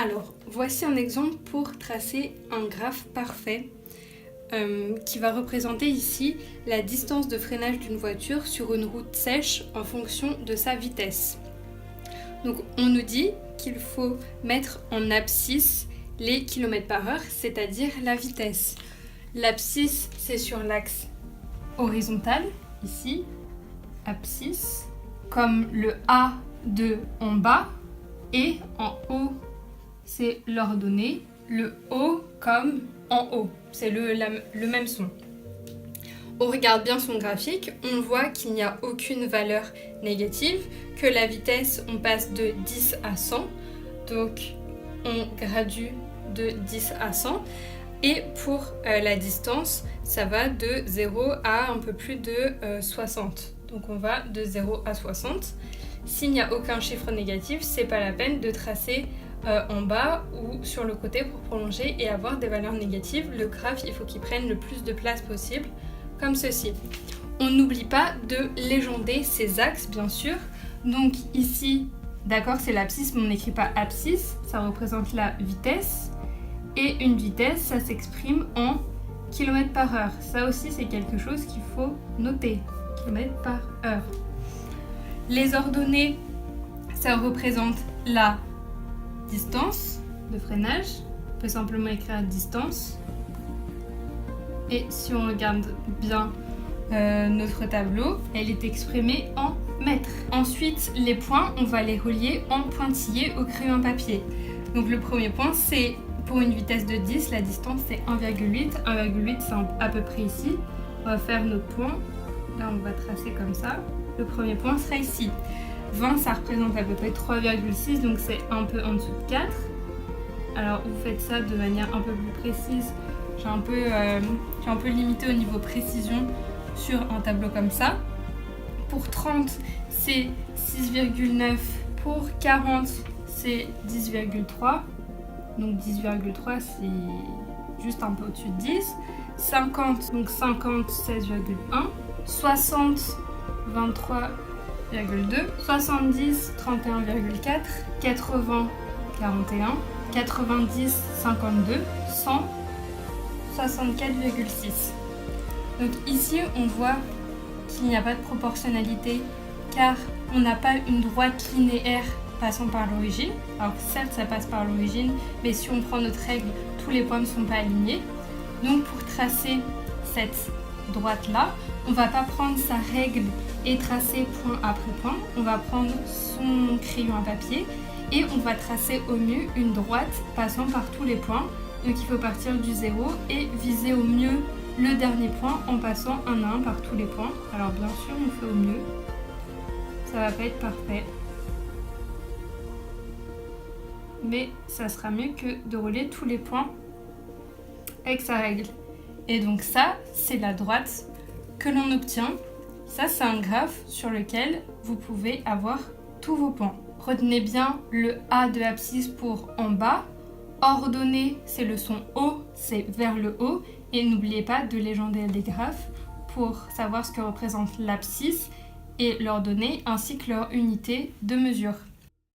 Alors, voici un exemple pour tracer un graphe parfait qui va représenter ici la distance de freinage d'une voiture sur une route sèche en fonction de sa vitesse. Donc, on nous dit qu'il faut mettre en abscisse les kilomètres par heure, c'est-à-dire la vitesse. L'abscisse, c'est sur l'axe horizontal, ici, abscisse, comme le A de en bas, et en haut, c'est l'ordonnée, le haut comme en haut, c'est le même son. On regarde bien son graphique, on voit qu'il n'y a aucune valeur négative, que la vitesse, on passe de 10 à 100, donc on gradue de 10 à 100. Et pour la distance, ça va de 0 à un peu plus de 60. Donc on va de 0 à 60. S'il n'y a aucun chiffre négatif, c'est pas la peine de tracer en bas ou sur le côté pour prolonger et avoir des valeurs négatives. Le graphe, il faut qu'il prenne le plus de place possible, comme ceci. On n'oublie pas de légender ces axes, bien sûr. Donc ici, d'accord, c'est l'abscisse, mais on n'écrit pas abscisse, ça représente la vitesse. Et une vitesse, ça s'exprime en km par heure. Ça aussi, c'est quelque chose qu'il faut noter, km par heure. Les ordonnées, ça représente la distance de freinage. On peut simplement écrire distance. Et si on regarde bien notre tableau, elle est exprimée en mètres. Ensuite, les points, on va les relier en pointillés au crayon à papier. Donc le premier point, c'est pour une vitesse de 10, la distance c'est 1,8. 1,8 c'est à peu près ici. On va faire notre point. Là, on va tracer comme ça. Le premier point sera ici. 20, ça représente à peu près 3,6, donc c'est un peu en dessous de 4. Alors, vous faites ça de manière un peu plus précise. J'ai un peu limité au niveau précision sur un tableau comme ça. Pour 30, c'est 6,9. Pour 40, c'est 10,3. Donc 10,3, c'est juste un peu au-dessus de 10. 50, donc 50, 16,1. 60, 23,2. 70, 31,4. 80, 41. 90, 52. 100, 64,6. Donc ici, on voit qu'il n'y a pas de proportionnalité car on n'a pas une droite linéaire passant par l'origine. Alors certes, ça passe par l'origine, mais si on prend notre règle, tous les points ne sont pas alignés. Donc pour tracer cette droite-là, on ne va pas prendre sa règle et tracer point après point. On va prendre son crayon à papier et on va tracer au mieux une droite passant par tous les points. Donc il faut partir du 0 et viser au mieux le dernier point en passant un à un par tous les points. Alors bien sûr, on fait au mieux. Ça va pas être parfait. Mais ça sera mieux que de relier tous les points avec sa règle. Et donc ça, c'est la droite que l'on obtient. Ça, c'est un graphe sur lequel vous pouvez avoir tous vos points. Retenez bien le A de l'abscisse pour en bas. Ordonnée, c'est le son O, c'est vers le haut. Et n'oubliez pas de légender les graphes pour savoir ce que représente l'abscisse et l'ordonnée ainsi que leur unité de mesure.